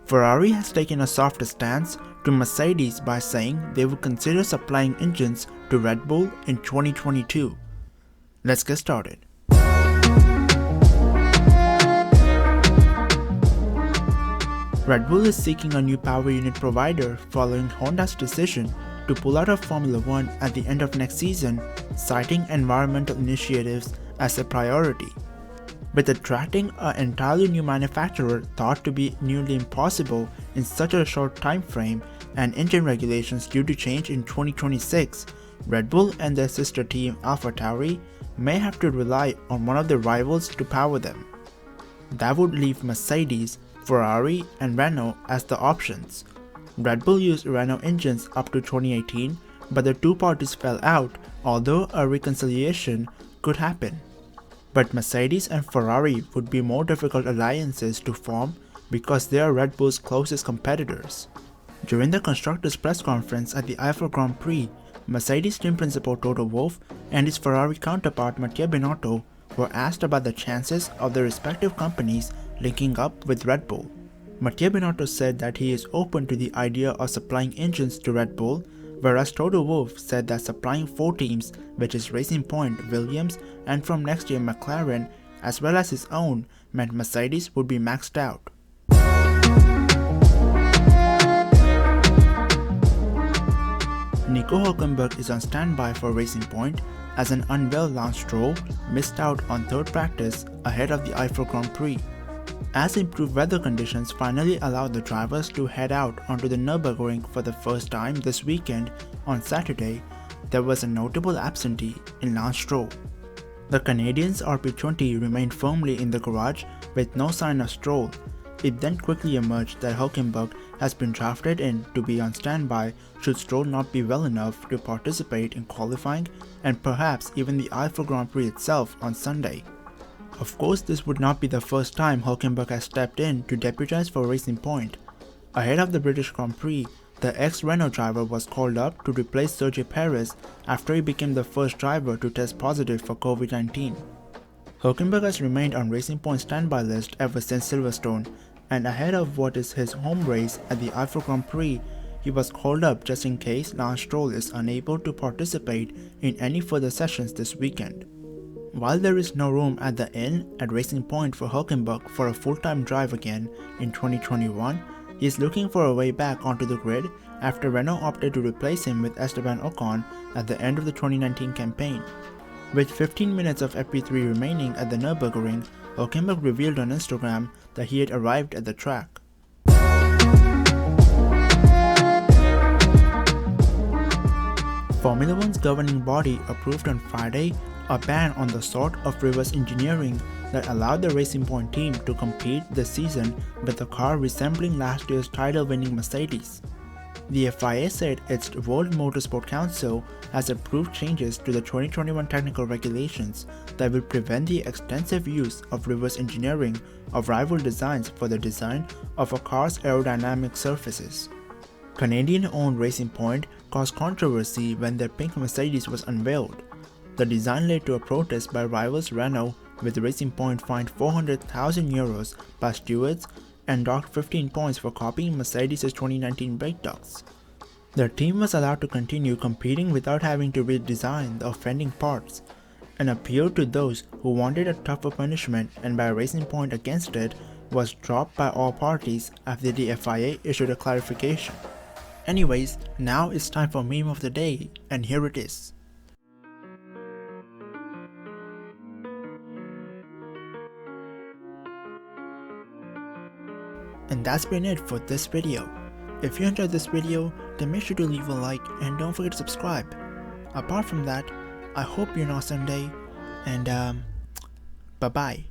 Ferrari has taken a softer stance to Mercedes by saying they would consider supplying engines to Red Bull in 2022. Let's get started. Red Bull is seeking a new power unit provider following Honda's decision to pull out of Formula 1 at the end of next season, citing environmental initiatives as a priority. With attracting an entirely new manufacturer thought to be nearly impossible in such a short time frame and engine regulations due to change in 2026, Red Bull and their sister team AlphaTauri may have to rely on one of their rivals to power them. That would leave Mercedes, Ferrari and Renault as the options. Red Bull used Renault engines up to 2018, but the two parties fell out, although a reconciliation could happen. But Mercedes and Ferrari would be more difficult alliances to form because they are Red Bull's closest competitors. During the constructors' press conference at the F1 Grand Prix, Mercedes team principal Toto Wolff and his Ferrari counterpart Matteo Binotto were asked about the chances of their respective companies linking up with Red Bull. Matteo Binotto said that he is open to the idea of supplying engines to Red Bull, whereas Toto Wolff said that supplying 4 teams, which is Racing Point, Williams, and from next year McLaren, as well as his own, meant Mercedes would be maxed out. Nico Hulkenberg is on standby for Racing Point as an unwell Lance Stroll missed out on third practice ahead of the F1 Grand Prix. As improved weather conditions finally allowed the drivers to head out onto the Nürburgring for the first time this weekend on Saturday, there was a notable absentee in Lance Stroll. The Canadian's RB20 remained firmly in the garage with no sign of Stroll. It then quickly emerged that Hulkenberg has been drafted in to be on standby should Stroll not be well enough to participate in qualifying and perhaps even the F1 Grand Prix itself on Sunday. Of course, this would not be the first time Hulkenberg has stepped in to deputize for Racing Point. Ahead of the British Grand Prix, the ex-Renault driver was called up to replace Sergio Perez after he became the first driver to test positive for COVID-19. Hulkenberg has remained on Racing Point's standby list ever since Silverstone, and ahead of what is his home race at the F1 Grand Prix, he was called up just in case Lance Stroll is unable to participate in any further sessions this weekend. While there is no room at the inn at Racing Point for Hulkenberg for a full-time drive again in 2021, he is looking for a way back onto the grid after Renault opted to replace him with Esteban Ocon at the end of the 2019 campaign. With 15 minutes of FP3 remaining at the Nürburgring, Hulkenberg revealed on Instagram that he had arrived at the track. Formula 1's governing body approved on Friday a ban on the sort of reverse engineering that allowed the Racing Point team to compete this season with a car resembling last year's title-winning Mercedes. The FIA said its World Motorsport Council has approved changes to the 2021 technical regulations that will prevent the extensive use of reverse engineering of rival designs for the design of a car's aerodynamic surfaces. Canadian-owned Racing Point caused controversy when their pink Mercedes was unveiled. The design led to a protest by rivals Renault, with Racing Point fined €400,000 by stewards and docked 15 points for copying Mercedes' 2019 brake ducts. Their team was allowed to continue competing without having to redesign the offending parts. An appeal to those who wanted a tougher punishment and by Racing Point against it was dropped by all parties after the FIA issued a clarification. Anyways, now it's time for meme of the day, and here it is. And that's been it for this video. If you enjoyed this video, then make sure to leave a like and don't forget to subscribe. Apart from that, I hope you're an awesome day, and bye bye.